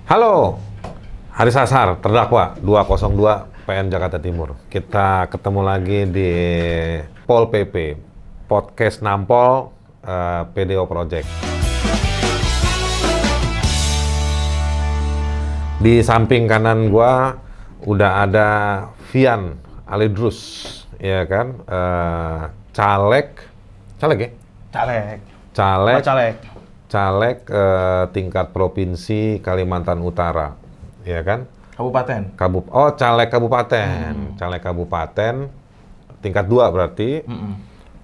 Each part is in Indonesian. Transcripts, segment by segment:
Halo, Haris Ashar, terdakwa 202 PN Jakarta Timur. Kita ketemu lagi di Pol PP, Podcast Nampol PDO Project. Di samping kanan gua udah ada Vian Alidrus, ya kan? Caleg ya? Caleg tingkat provinsi Kalimantan Utara, ya kan? Kabupaten. Caleg kabupaten, caleg kabupaten tingkat 2 berarti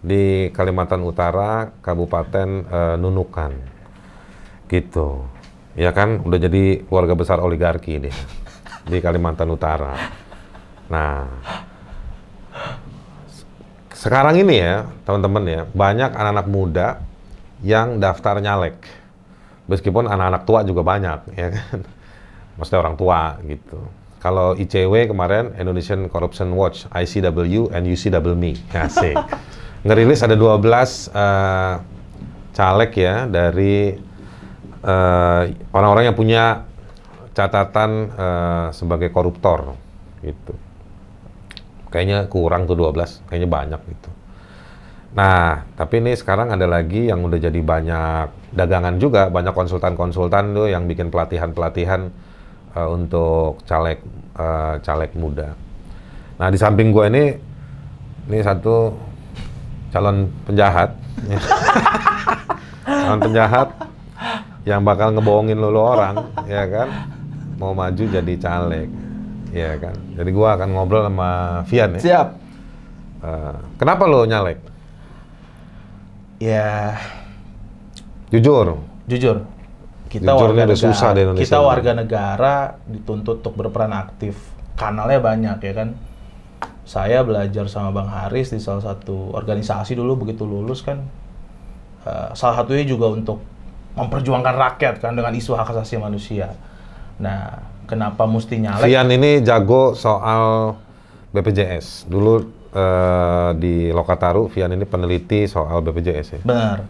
di Kalimantan Utara, Kabupaten Nunukan, gitu, ya kan? Udah jadi keluarga besar oligarki deh di Kalimantan Utara. Nah, sekarang ini ya teman-teman ya, banyak anak-anak muda yang daftar nyalek, meskipun anak-anak tua juga banyak, ya kan? Maksudnya orang tua gitu. Kalau ICW kemarin, Indonesian Corruption Watch, ICW and UCWME, asik. Ngerilis ada 12 caleg ya dari orang-orang yang punya catatan sebagai koruptor gitu. Kayaknya kurang tuh 12, kayaknya banyak gitu. Nah, tapi ini sekarang ada lagi yang udah jadi banyak dagangan juga, banyak konsultan-konsultan tuh yang bikin pelatihan-pelatihan untuk caleg muda. Nah, di samping gue ini satu calon penjahat, calon penjahat yang bakal ngebohongin lu orang, ya kan? Mau maju jadi caleg, ya kan? Jadi gue akan ngobrol sama Vian ya. Siap. Kenapa lo nyalek? Ya, Jujur. Kita Jujurnya warga udah negara, susah di Indonesia. kita warga negara dituntut untuk berperan aktif. Kanalnya banyak ya kan. Saya belajar sama Bang Haris di salah satu organisasi dulu begitu lulus kan. Salah satunya juga untuk memperjuangkan rakyat kan dengan isu hak asasi manusia. Nah, kenapa mesti nyalek? Vian ini jago soal BPJS. Dulu di Lokataru, Vian ini peneliti soal BPJS ya. Benar.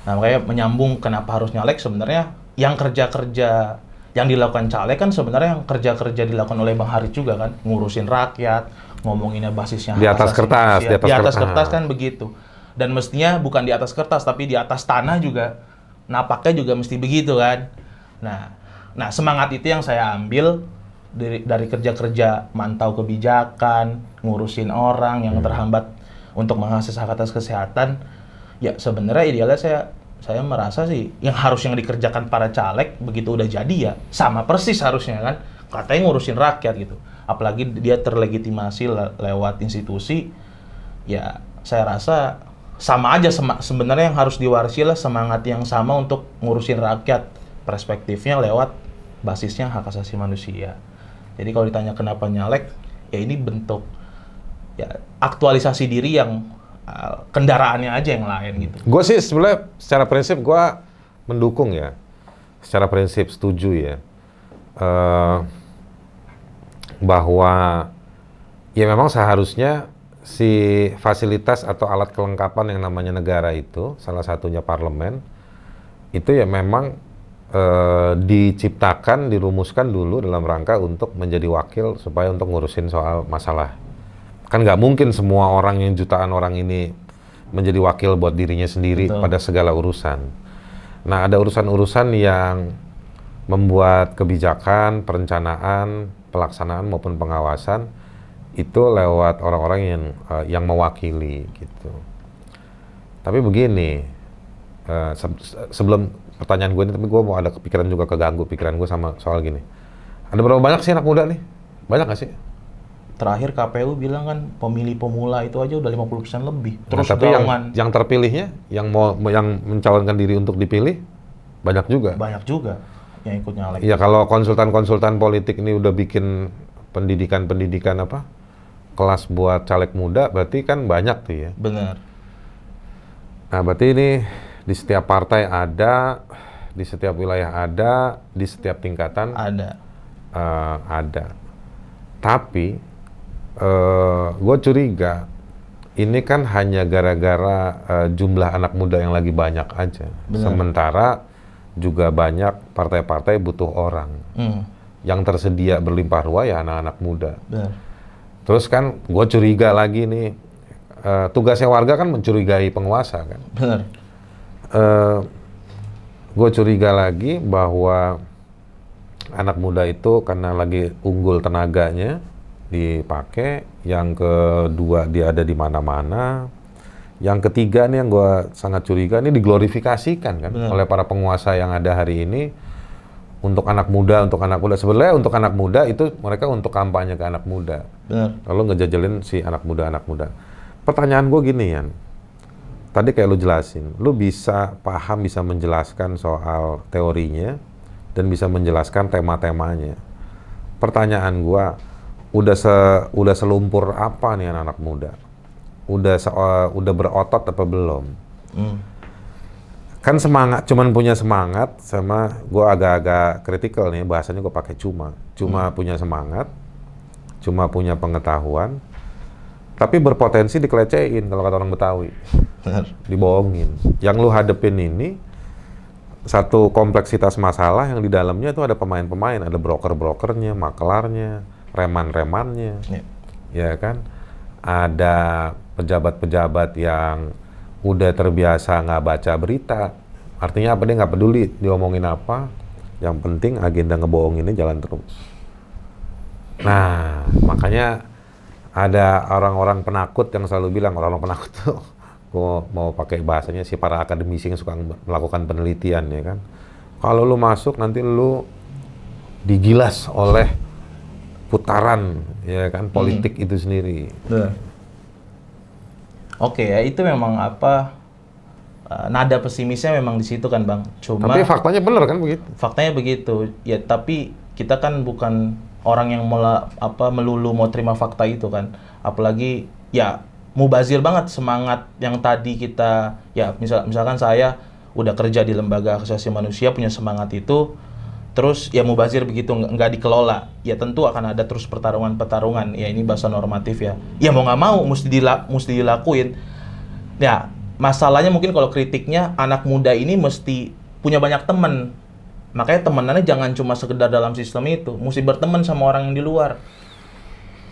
Nah, makanya menyambung kenapa harus nyalek, sebenarnya yang kerja-kerja yang dilakukan caleg kan sebenarnya yang kerja-kerja dilakukan oleh Bang Haris juga kan, ngurusin rakyat, ngomonginnya basisnya Di atas hak asasi kertas, manusia. Di atas kertas kan begitu. Dan mestinya bukan di atas kertas tapi di atas tanah juga napaknya juga mesti begitu kan. Nah semangat itu yang saya ambil dari kerja-kerja mantau kebijakan, ngurusin orang yang terhambat untuk mengakses hak atas kesehatan. Ya sebenarnya idealnya saya merasa sih yang dikerjakan para caleg begitu udah jadi ya sama persis harusnya kan. Katanya ngurusin rakyat gitu. Apalagi dia terlegitimasi lewat institusi. Ya saya rasa sama aja sebenarnya yang harus diwarisi lah semangat yang sama untuk ngurusin rakyat. Perspektifnya lewat basisnya hak asasi manusia. Jadi kalau ditanya kenapa nyalek, ya ini bentuk ya aktualisasi diri yang kendaraannya aja yang lain gitu. Gue sih sebenarnya secara prinsip gue mendukung ya, secara prinsip setuju ya, bahwa ya memang seharusnya si fasilitas atau alat kelengkapan yang namanya negara itu, salah satunya parlemen, itu ya memang diciptakan, dirumuskan dulu dalam rangka untuk menjadi wakil supaya untuk ngurusin soal masalah. Kan nggak mungkin semua orang yang jutaan orang ini menjadi wakil buat dirinya sendiri. Betul. Pada segala urusan. Nah, ada urusan-urusan yang membuat kebijakan, perencanaan, pelaksanaan maupun pengawasan itu lewat orang-orang yang mewakili gitu. Tapi begini, sebelum pertanyaan gue ini, tapi gue mau ada kepikiran juga, keganggu pikiran gue sama soal gini. Ada berapa banyak sih anak muda nih? Banyak nggak sih? Terakhir KPU bilang kan pemilih pemula itu aja udah 50% lebih. Terus tapi yang terpilihnya, yang mencalonkan diri untuk dipilih, banyak juga. Banyak juga yang ikut nyalek. Iya, kalau konsultan-konsultan politik ini udah bikin pendidikan kelas buat caleg muda, berarti kan banyak tuh ya. Benar. Nah, berarti ini di setiap partai ada, di setiap wilayah ada, di setiap tingkatan ada. Tapi gue curiga ini kan hanya gara-gara jumlah anak muda yang lagi banyak aja. Benar. Sementara juga banyak partai-partai butuh orang. Yang tersedia berlimpah ruah ya anak-anak muda. Benar. Terus kan gue curiga lagi nih, tugasnya warga kan mencurigai penguasa kan. Benar. Gue curiga lagi bahwa anak muda itu karena lagi unggul tenaganya dipakai, yang kedua dia ada di mana-mana, yang ketiga nih yang gue sangat curiga ini diglorifikasikan kan oleh para penguasa yang ada hari ini untuk anak muda. Sebenarnya untuk anak muda itu mereka untuk kampanye ke anak muda. Benar. Lalu ngejajelin si anak muda. Pertanyaan gue gini Yan, tadi kayak lu jelasin, lu bisa paham, bisa menjelaskan soal teorinya dan bisa menjelaskan tema-temanya. Pertanyaan gue, udah selumpur apa nih anak muda? Udah berotot apa belum? Kan semangat, cuman punya semangat sama gue agak-agak kritikal nih bahasanya, gue pakai cuma punya semangat, cuma punya pengetahuan, tapi berpotensi dikelecehin kalau kata orang Betawi. Benar. Dibohongin. Yang lu hadepin ini satu kompleksitas masalah yang di dalamnya itu ada pemain-pemain, ada broker-brokernya, makelarnya, reman-remannya, ya kan? Ada pejabat-pejabat yang udah terbiasa nggak baca berita. Artinya apa? Dia nggak peduli diomongin apa. Yang penting agenda ngebohonginnya jalan terus. Nah, makanya ada orang-orang penakut yang selalu bilang, orang-orang penakut tuh, gue mau pakai bahasanya si para akademisi yang suka melakukan penelitian ya kan. Kalau lu masuk nanti lu digilas oleh putaran ya kan politik itu sendiri. Oke ya, itu memang nada pesimisnya memang di situ kan Bang. Cuma tapi faktanya bener kan begitu. Faktanya begitu. Ya tapi kita kan bukan orang yang melulu mau terima fakta itu kan. Apalagi ya mubazir banget semangat yang tadi kita ya misalkan saya udah kerja di lembaga hak asasi manusia, punya semangat itu, terus ya mubazir begitu nggak dikelola, ya tentu akan ada terus pertarungan-pertarungan. Ya ini bahasa normatif ya. Ya mau nggak mau mesti dilakuin. Ya masalahnya mungkin kalau kritiknya anak muda ini mesti punya banyak teman. Makanya temenannya jangan cuma sekedar dalam sistem itu, mesti berteman sama orang yang di luar.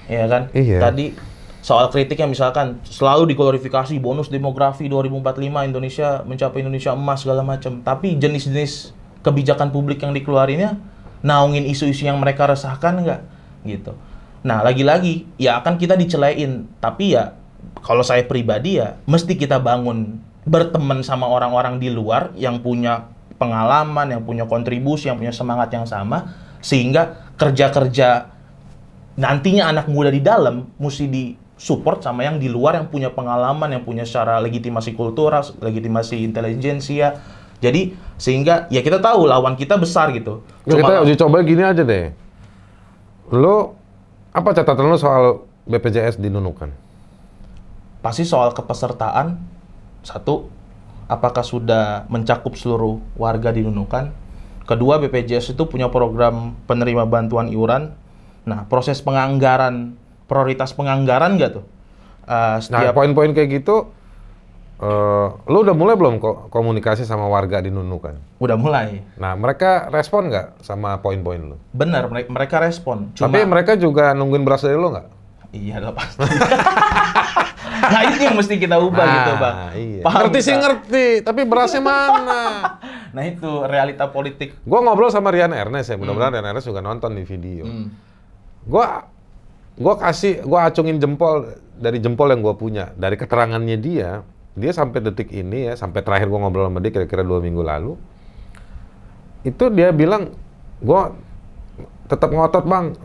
Ya kan? Iya. Tadi soal kritiknya misalkan selalu diglorifikasi bonus demografi 2045 Indonesia mencapai Indonesia emas segala macam. Tapi jenis-jenis kebijakan publik yang dikeluarinnya naungin isu-isu yang mereka resahkan nggak gitu. Nah lagi-lagi ya akan kita dicelain, tapi ya kalau saya pribadi ya mesti kita bangun berteman sama orang-orang di luar yang punya pengalaman, yang punya kontribusi, yang punya semangat yang sama, sehingga kerja-kerja nantinya anak muda di dalam mesti disupport sama yang di luar yang punya pengalaman, yang punya secara legitimasi kultural, legitimasi intelijensia. Jadi sehingga ya kita tahu lawan kita besar gitu. Kita uji coba gini aja deh. Lo apa catatan lo soal BPJS di Nunukan? Pasti soal kepesertaan. Satu, apakah sudah mencakup seluruh warga di Nunukan? Kedua, BPJS itu punya program penerima bantuan iuran. Nah, proses penganggaran, prioritas penganggaran nggak tuh? Nah, poin-poin kayak gitu, lo udah mulai belum komunikasi sama warga di Nunukan? Udah mulai. Nah, mereka respon nggak sama poin-poin lo? Benar, mereka respon. Tapi mereka juga nungguin beras dari lo nggak? Iya lah pasti. Nah itu yang mesti kita ubah gitu Bang. Iya. Paham Ngerti sih ngerti, tapi berasnya mana? Nah itu realita politik. Gua ngobrol sama Rian Ernest ya, mudah-mudahan Rian Ernest juga nonton di video. Gua acungin jempol dari jempol yang gua punya, dari keterangannya dia sampai detik ini ya, sampai terakhir gua ngobrol sama dia kira-kira 2 minggu lalu, itu dia bilang, gua tetap ngotot Bang,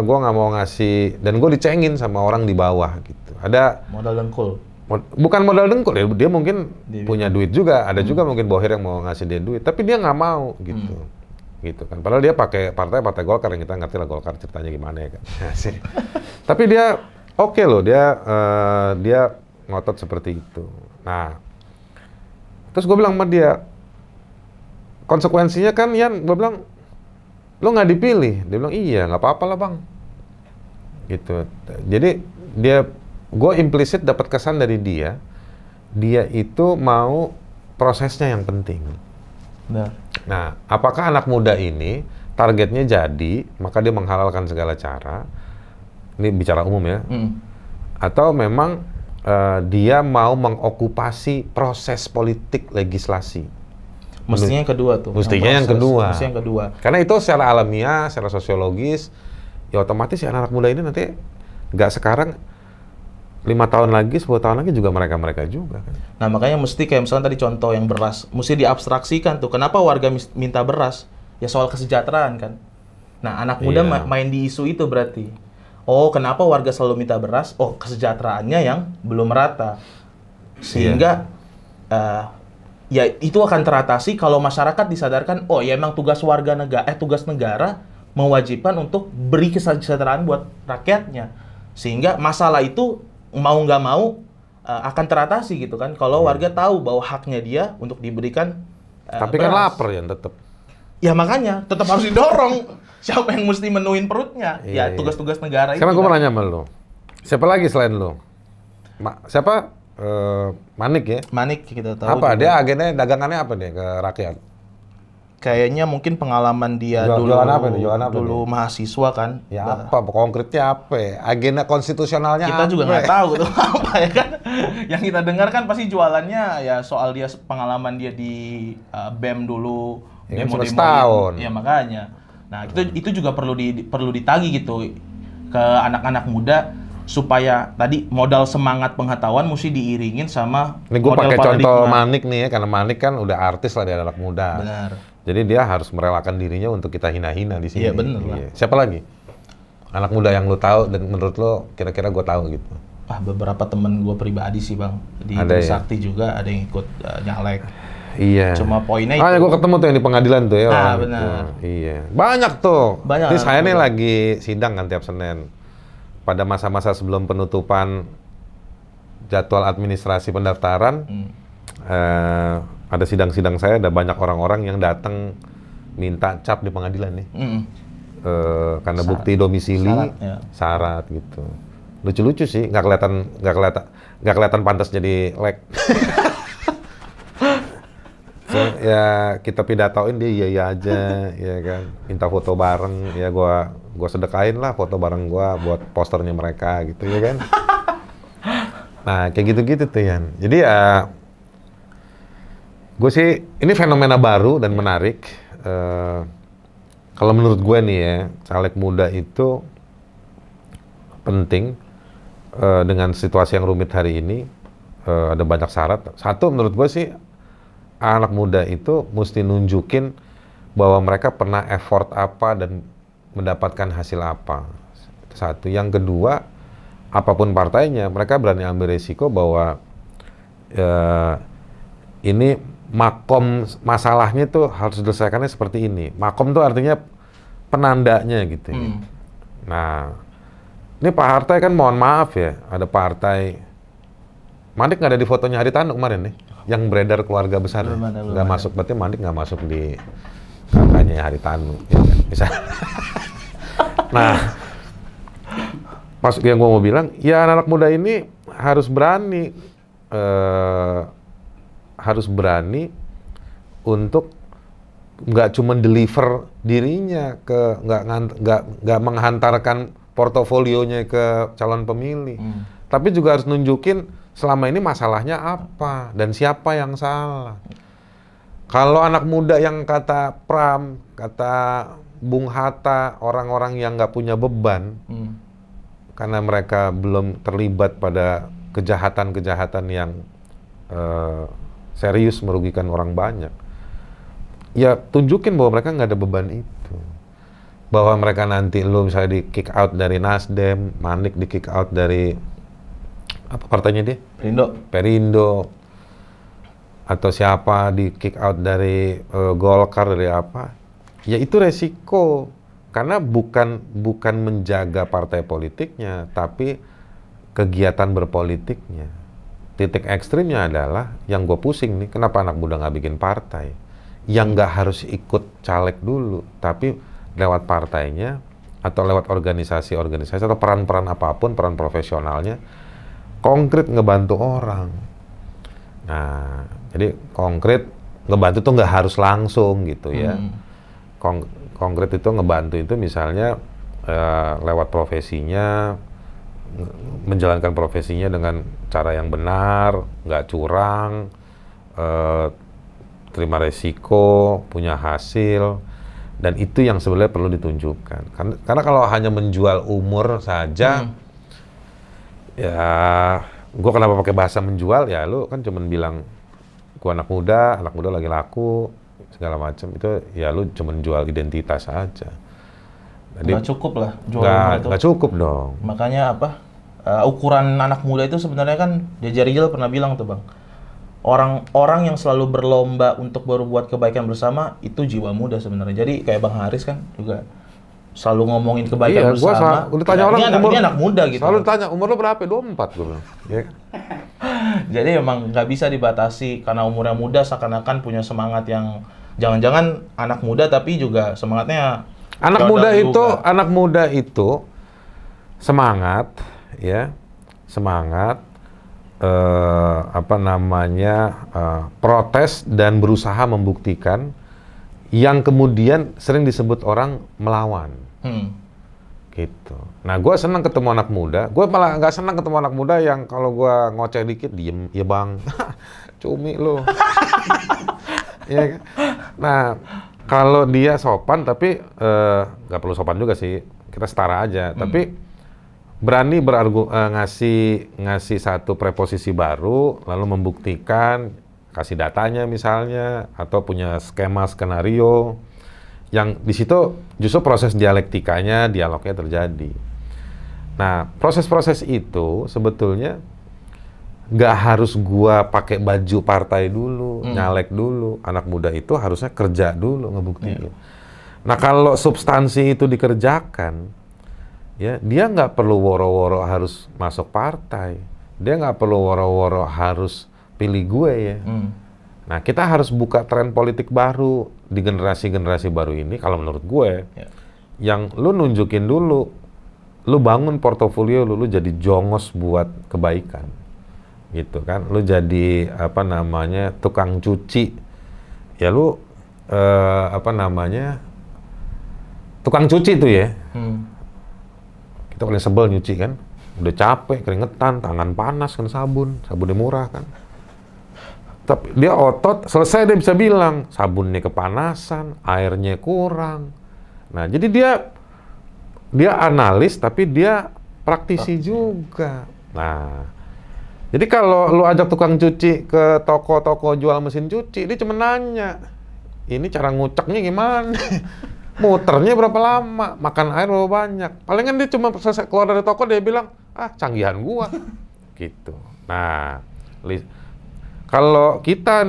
gue nggak mau ngasih, dan gue dicengin sama orang di bawah gitu. Ada modal dengkul. Bukan modal dengkul ya, dia mungkin punya duit juga, ada juga mungkin bohir yang mau ngasih dia duit, tapi dia nggak mau gitu, gitu kan. Padahal dia pakai partai Golkar yang kita ngerti lah Golkar ceritanya gimana ya kan. Tapi dia oke loh, dia ngotot seperti itu. Nah, terus gue bilang sama dia, konsekuensinya kan Yan, gue bilang, lo nggak dipilih. Dia bilang, iya, nggak apa-apa lah Bang. Gitu. Jadi, gue implisit dapat kesan dari dia itu mau prosesnya yang penting. Benar. Nah, apakah anak muda ini targetnya jadi, maka dia menghalalkan segala cara, ini bicara umum ya, atau memang dia mau mengokupasi proses politik legislasi? Mestinya yang kedua tuh. Mestinya yang kedua. Mestinya yang kedua. Karena itu secara alamiah, secara sosiologis, ya otomatis ya anak muda ini nanti nggak sekarang, 5 tahun lagi, 10 tahun lagi juga mereka juga kan. Nah makanya mesti kayak misalnya tadi contoh yang beras, mesti diabstraksikan tuh. Kenapa warga minta beras? Ya soal kesejahteraan kan. Nah anak muda main di isu itu berarti. Oh kenapa warga selalu minta beras? Oh kesejahteraannya yang belum merata. Sehingga ya itu akan teratasi kalau masyarakat disadarkan, oh ya emang tugas tugas negara mewajibkan untuk beri kesejahteraan buat rakyatnya. Sehingga masalah itu mau nggak mau akan teratasi gitu kan kalau warga tahu bahwa haknya dia untuk diberikan tapi beras. Kan lapar ya tetap. Ya makanya tetap harus didorong. Siapa yang mesti menuin perutnya? Ya tugas-tugas negara. Sekarang gue mau nanya sama lo, siapa lagi selain lo? Siapa? Manik ya? Manik kita tahu. Apa dia agennya, dagangannya apa deh ke rakyat? Kayaknya mungkin pengalaman dia jualan apa dulu mahasiswa kan. Ya apa konkretnya apa? Agenda konstitusionalnya kita juga nggak tahu tuh apa ya kan. Yang kita dengar kan pasti jualannya ya soal dia pengalaman dia di BEM dulu, ya, demo setahun. Ya makanya. Nah itu juga perlu ditagih gitu ke anak-anak muda supaya tadi modal semangat pengetahuan mesti diiringin sama. Ini gue pakai contoh Manik nih ya, karena Manik kan udah artis lah, dia anak muda. Benar. Jadi dia harus merelakan dirinya untuk kita hina-hina di sini. Iya benar lah. Siapa lagi? Anak muda yang lu tahu dan menurut lo kira-kira gue tahu gitu. Beberapa temen gue pribadi sih bang. Di Sakti juga ada yang ikut nyalek. Iya. Cuma poinnya itu. Gue ketemu tuh yang di pengadilan tuh ya. Nah benar. Iya. Banyak tuh. Banyak. Ini saya nih lagi sidang kan tiap Senin. Pada masa-masa sebelum penutupan jadwal administrasi pendaftaran, ada sidang-sidang saya, ada banyak orang-orang yang datang minta cap di pengadilan nih. Karena bukti domisili, syarat gitu. Lucu-lucu sih, nggak kelihatan pantas jadi lek. So, ya kita pidatoin dia iya aja, ya kan. Minta foto bareng, ya gua sedekain lah foto bareng gua buat posternya mereka gitu ya kan. Nah kayak gitu-gitu tuh Yan. Jadi ya gue sih ini fenomena baru dan menarik. Kalau menurut gue nih ya, caleg muda itu penting dengan situasi yang rumit hari ini. Ada banyak syarat. Satu menurut gue sih, anak muda itu mesti nunjukin bahwa mereka pernah effort apa dan mendapatkan hasil apa. Satu. Yang kedua, apapun partainya, mereka berani ambil resiko bahwa ini makom masalahnya tuh harus diselesaikannya seperti ini. Makom tuh artinya penandanya gitu. Nah, ini Pak Hartai kan mohon maaf ya, ada partai. Manik nggak ada di fotonya Haritanu kemarin nih, yang beredar keluarga besar. Nggak masuk, berarti Manik nggak masuk di kakaknya Haritanu. Ya kan? Bisa. Nah, pas yang gue mau bilang, ya anak muda ini harus berani. Harus berani untuk nggak cuma deliver dirinya ke nggak menghantarkan portofolionya ke calon pemilih, tapi juga harus nunjukin selama ini masalahnya apa dan siapa yang salah. Kalau anak muda yang kata Pram, kata Bung Hatta, orang-orang yang nggak punya beban karena mereka belum terlibat pada kejahatan-kejahatan yang serius merugikan orang banyak, ya tunjukin bahwa mereka nggak ada beban itu. Bahwa mereka nanti lo misalnya di kick out dari Nasdem, Manik di kick out dari apa partainya dia? Perindo. Atau siapa di kick out dari Golkar, dari apa? Ya itu resiko. Karena bukan menjaga partai politiknya, tapi kegiatan berpolitiknya. Titik ekstrimnya adalah, yang gue pusing nih, kenapa anak muda nggak bikin partai? Yang nggak harus ikut caleg dulu, tapi lewat partainya, atau lewat organisasi-organisasi, atau peran-peran apapun, peran profesionalnya, konkret ngebantu orang. Nah, jadi konkret ngebantu tuh nggak harus langsung gitu ya. Konkret itu ngebantu itu misalnya lewat profesinya, menjalankan profesinya dengan cara yang benar, nggak curang, terima resiko, punya hasil, dan itu yang sebenarnya perlu ditunjukkan. Karena kalau hanya menjual umur saja, ya gue kenapa pakai bahasa menjual, ya lu kan cuman bilang gue anak muda lagi laku, segala macam, itu ya lu cuman jual identitas aja. Jadi, nggak cukup lah jual umur itu. Nggak cukup dong. Makanya apa? Ukuran anak muda itu sebenarnya kan Jaja Rijal pernah bilang tuh Bang, orang-orang yang selalu berlomba untuk berbuat kebaikan bersama itu jiwa muda sebenarnya. Jadi kayak Bang Haris kan juga selalu ngomongin kebaikan bersama. Udah tanya orang ini anak muda gitu. Selalu ditanya umur lo berapa? 24 gue bilang. Ya. Jadi emang nggak bisa dibatasi karena umurnya muda seakan-akan punya semangat yang jangan-jangan anak muda tapi juga semangatnya anak muda itu semangat ya, semangat protes dan berusaha membuktikan, yang kemudian sering disebut orang melawan. Gitu. Nah, gue senang ketemu anak muda. Gue malah nggak senang ketemu anak muda yang kalau gue ngoceh dikit diem, ya bang, cumi lo. Ya, nah, kalau dia sopan tapi nggak perlu sopan juga sih, kita setara aja. Tapi berani ngasih satu preposisi baru, lalu membuktikan, kasih datanya misalnya, atau punya skema skenario, yang di situ justru proses dialektikanya, dialognya terjadi. Nah, proses-proses itu sebetulnya nggak harus gua pakai baju partai dulu, nyalek dulu. Anak muda itu harusnya kerja dulu, ngebuktiin. Nah, kalau substansi itu dikerjakan, ya dia nggak perlu woro-woro harus masuk partai, dia nggak perlu woro-woro harus pilih gue ya. Nah, kita harus buka tren politik baru di generasi-generasi baru ini, kalau menurut gue, yang lu nunjukin dulu, lu bangun portofolio lu jadi jongos buat kebaikan, gitu kan? Lu jadi tukang cuci, ya lu tukang cuci tuh ya. Kita paling sebel nyuci kan, udah capek, keringetan, tangan panas kan, sabunnya murah kan. Tapi dia otot, selesai dia bisa bilang, sabunnya kepanasan, airnya kurang. Nah, jadi dia analis, tapi dia praktisi juga. Nah, jadi kalau lu ajak tukang cuci ke toko-toko jual mesin cuci, dia cuma nanya, ini cara nguceknya gimana? Muternya berapa lama? Makan air berapa banyak? Palingan dia cuma selesai keluar dari toko, dia bilang, canggihan gua. Gitu. Nah, kalau kita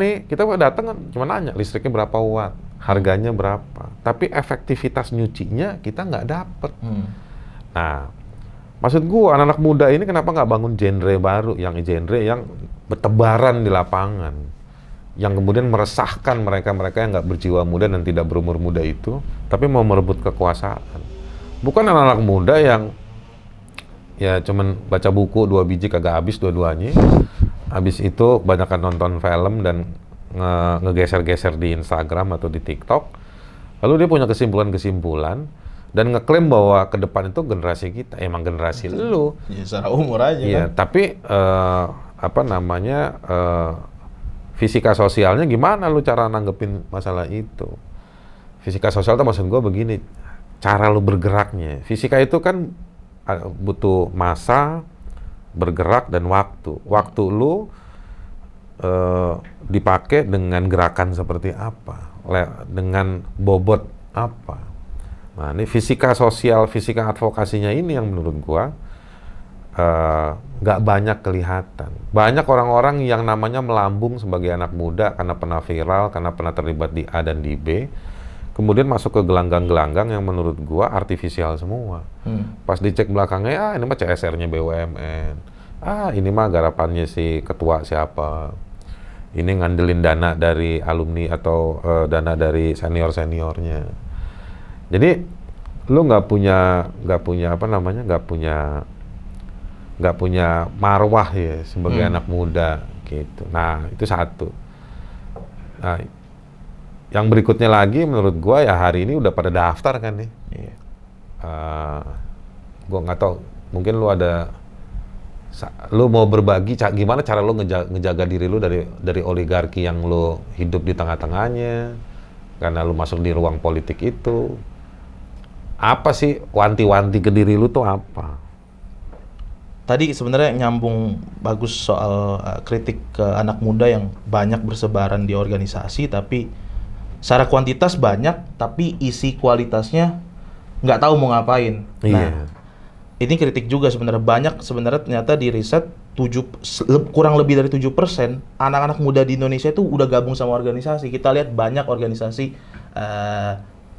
datang kan cuma nanya listriknya berapa watt, harganya berapa, tapi efektivitas nyucinya kita nggak dapet. Nah, maksud gua anak-anak muda ini kenapa nggak bangun genre baru, yang bertebaran di lapangan, yang kemudian meresahkan mereka-mereka yang nggak berjiwa muda dan tidak berumur muda itu, tapi mau merebut kekuasaan. Bukan anak-anak muda yang ya cuman baca buku 2 biji kagak habis dua-duanya. Habis itu banyakkan nonton film dan ngegeser-geser di Instagram atau di TikTok. Lalu dia punya kesimpulan-kesimpulan dan ngeklaim bahwa ke depan itu generasi kita, emang generasi lu. Ya, secara umur aja. Iya, kan? Tapi fisika sosialnya gimana lu cara nanggepin masalah itu? Fisika sosial itu maksud gue begini, cara lu bergeraknya. Fisika itu kan butuh massa, bergerak, dan waktu. Waktu lu dipakai dengan gerakan seperti apa, dengan bobot apa. Nah, ini fisika sosial, fisika advokasinya ini yang menurut gua nggak banyak kelihatan. Banyak orang-orang yang namanya melambung sebagai anak muda karena pernah viral, karena pernah terlibat di A dan di B, kemudian masuk ke gelanggang-gelanggang yang menurut gua artifisial semua. Pas dicek belakangnya, ini mah CSR-nya BUMN. Ini mah garapannya si ketua siapa. Ini ngandelin dana dari alumni atau dana dari senior-seniornya. Jadi lu nggak punya marwah ya sebagai anak muda gitu. Nah, itu satu. Nah, yang berikutnya lagi menurut gua ya hari ini udah pada daftar kan nih. Iya. Gua nggak tahu, mungkin lu mau berbagi gimana cara lu ngejaga diri lu dari oligarki yang lu hidup di tengah-tengahnya karena lu masuk di ruang politik itu. Apa sih wanti-wanti ke diri lu tuh apa? Tadi sebenarnya nyambung bagus soal kritik ke anak muda yang banyak bersebaran di organisasi, tapi secara kuantitas banyak, tapi isi kualitasnya nggak tahu mau ngapain. Iya. Nah, ini kritik juga sebenarnya. Banyak sebenarnya ternyata di riset, kurang lebih dari 7% anak-anak muda di Indonesia itu udah gabung sama organisasi. Kita lihat banyak organisasi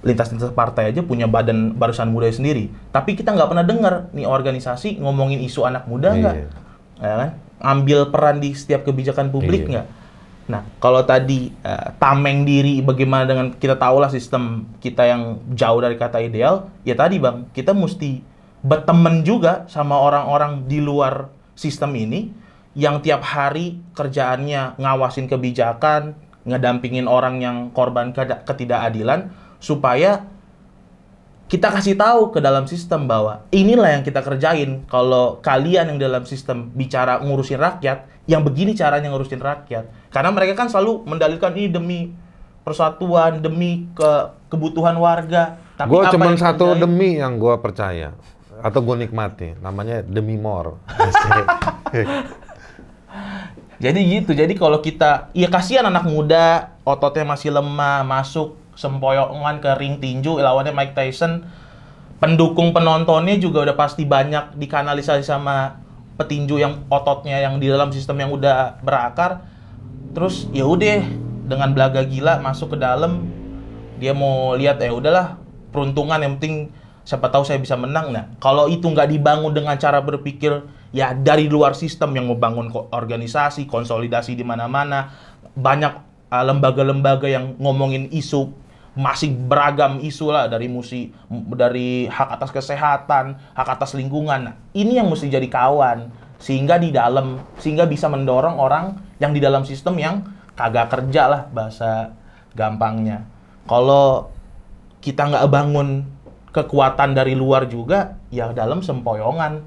lintas-lintas partai aja punya barisan muda sendiri. Tapi kita nggak pernah dengar nih organisasi ngomongin isu anak muda nggak, ya kan? Ambil peran di setiap kebijakan publik nggak? Nah, kalau tadi tameng diri, bagaimana dengan kita tahulah sistem kita yang jauh dari kata ideal, ya tadi Bang, kita mesti berteman juga sama orang-orang di luar sistem ini yang tiap hari kerjaannya ngawasin kebijakan, ngedampingin orang yang korban ketidakadilan, supaya kita kasih tahu ke dalam sistem bahwa inilah yang kita kerjain. Kalau kalian yang dalam sistem bicara ngurusin rakyat, yang begini caranya ngurusin rakyat. Karena mereka kan selalu mendalilkan ini demi persatuan, demi kebutuhan warga. Tapi gue cuma satu demi yang gue percaya atau gue nikmati, namanya demi more. Jadi gitu. Jadi kalau kita, ya kasihan anak muda, ototnya masih lemah, masuk sempoyongan ke ring tinju lawannya Mike Tyson, pendukung penontonnya juga udah pasti banyak dikanalisasi sama petinju yang ototnya yang di dalam sistem yang udah berakar. Terus ya udah dengan belaga gila masuk ke dalam, dia mau lihat ya udahlah peruntungan, yang penting siapa tahu saya bisa menang. Nah, kalau itu nggak dibangun dengan cara berpikir ya dari luar sistem yang membangun organisasi, konsolidasi di mana-mana, banyak lembaga-lembaga yang ngomongin isu, masih beragam isu lah, dari hak atas kesehatan, hak atas lingkungan. Nah, ini yang mesti jadi kawan sehingga bisa mendorong orang yang di dalam sistem yang kagak kerja lah bahasa gampangnya. Kalau kita nggak bangun kekuatan dari luar juga, ya dalam sempoyongan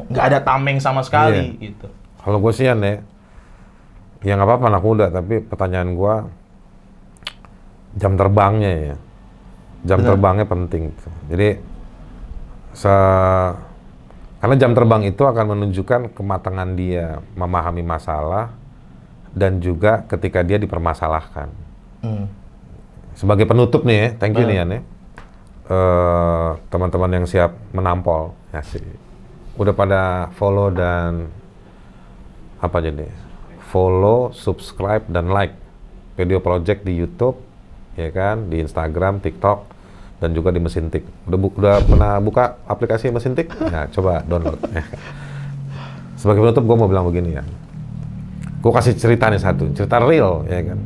nggak ada tameng sama sekali gitu. Kalau gue sih ya nggak apa-apa anak muda, tapi pertanyaan gue jam terbangnya ya. Jam terbangnya penting. Jadi karena jam terbang itu akan menunjukkan kematangan dia memahami masalah dan juga ketika dia dipermasalahkan. Sebagai penutup nih ya, thank you nih Yan ya. Teman-teman yang siap menampol, ya sih. Udah pada follow dan apa jadi? Follow, subscribe dan like Video Project di YouTube, ya kan, di Instagram, TikTok, dan juga di Mesin Tik. Udah pernah buka aplikasi Mesin Tik? Nah, coba download. Sebagai penutup, gue mau bilang begini ya. Gue kasih cerita nih satu, cerita real, ya kan.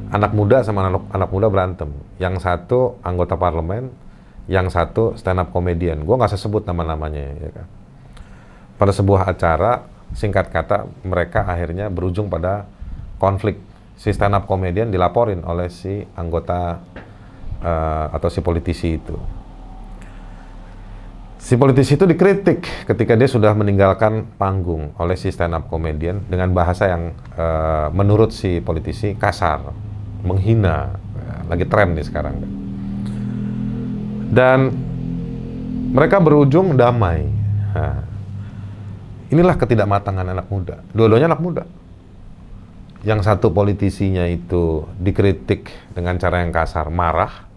Anak muda sama anak muda berantem. Yang satu anggota parlemen, yang satu stand up comedian. Gue nggak sebut nama-namanya, ya kan. Pada sebuah acara, singkat kata, mereka akhirnya berujung pada konflik. Si stand up comedian dilaporin oleh si anggota atau si politisi itu. Si politisi itu dikritik ketika dia sudah meninggalkan panggung oleh si stand up comedian dengan bahasa yang menurut si politisi kasar, menghina, lagi tren nih sekarang. Dan mereka berujung damai. Nah, inilah ketidakmatangan anak muda. Dua-duanya anak muda. Yang satu politisinya itu dikritik dengan cara yang kasar, marah,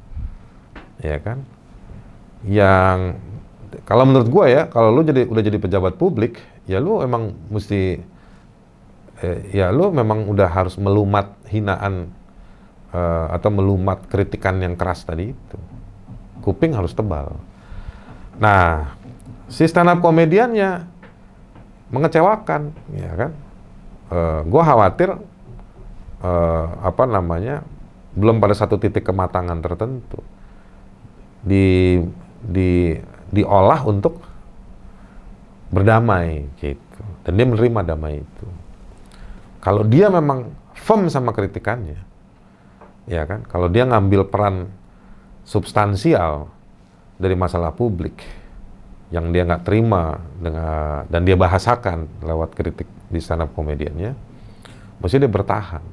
ya kan? Yang kalau menurut gua ya, kalau lu udah jadi pejabat publik, ya lu emang mesti, ya lu memang udah harus melumat hinaan atau melumat kritikan yang keras tadi itu. Kuping harus tebal. Nah, si stand up komediannya mengecewakan, ya kan? Gua khawatir belum pada satu titik kematangan tertentu diolah untuk berdamai gitu, dan dia menerima damai itu. Kalau dia memang firm sama kritikannya, ya kan? Kalau dia ngambil peran substansial dari masalah publik yang dia nggak terima dengan dan dia bahasakan lewat kritik di stand up komediannya, mesti dia bertahan.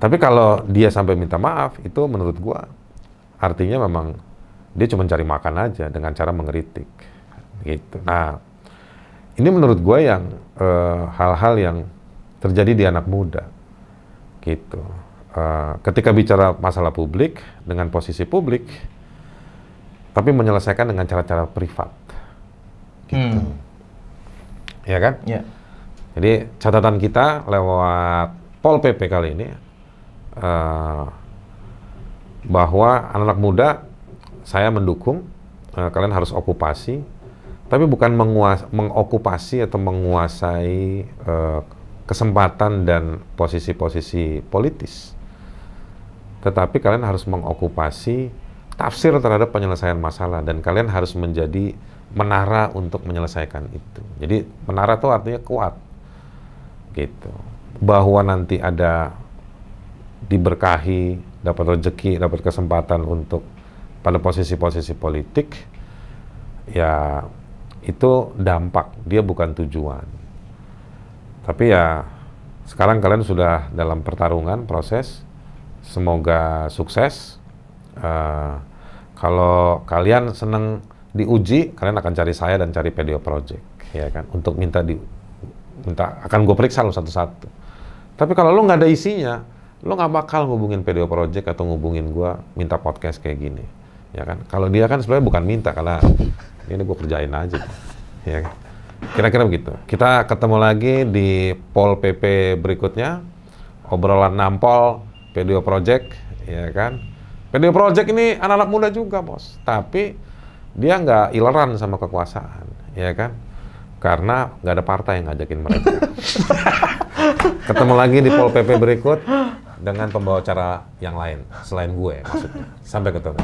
Tapi kalau dia sampai minta maaf, itu menurut gua artinya memang dia cuma cari makan aja dengan cara mengkritik, gitu. Nah, ini menurut gua yang hal-hal yang terjadi di anak muda, gitu. Ketika bicara masalah publik dengan posisi publik, tapi menyelesaikan dengan cara-cara privat, gitu. Ya kan? Ya. Jadi catatan kita lewat Pol PP kali ini bahwa anak muda saya mendukung kalian harus okupasi, tapi bukan mengokupasi atau menguasai kesempatan dan posisi-posisi politis. Tetapi kalian harus mengokupasi tafsir terhadap penyelesaian masalah dan kalian harus menjadi menara untuk menyelesaikan itu. Jadi menara itu artinya kuat, gitu. Bahwa nanti ada diberkahi, dapat rezeki, dapat kesempatan untuk pada posisi-posisi politik, ya itu dampak, dia bukan tujuan. Tapi ya sekarang kalian sudah dalam pertarungan proses, semoga sukses. Kalau kalian senang diuji, kalian akan cari saya dan cari PDO Project, ya kan, untuk minta akan gue periksa lo satu-satu. Tapi kalau lo nggak ada isinya, lo nggak bakal ngubungin PDO Project atau ngubungin gue minta podcast kayak gini, ya kan. Kalau dia kan sebenarnya bukan minta, karena ini gue kerjain aja, ya kan. Kira-kira begitu. Kita ketemu lagi di Pol PP berikutnya, obrolan nampol PDO Project, ya kan. PDO Project ini anak-anak muda juga, bos, tapi dia nggak ileran sama kekuasaan, ya kan. Karena nggak ada partai yang ngajakin mereka. Ketemu lagi di Pol PP berikut dengan pembawa acara yang lain selain gue, maksudnya. Sampai ketemu.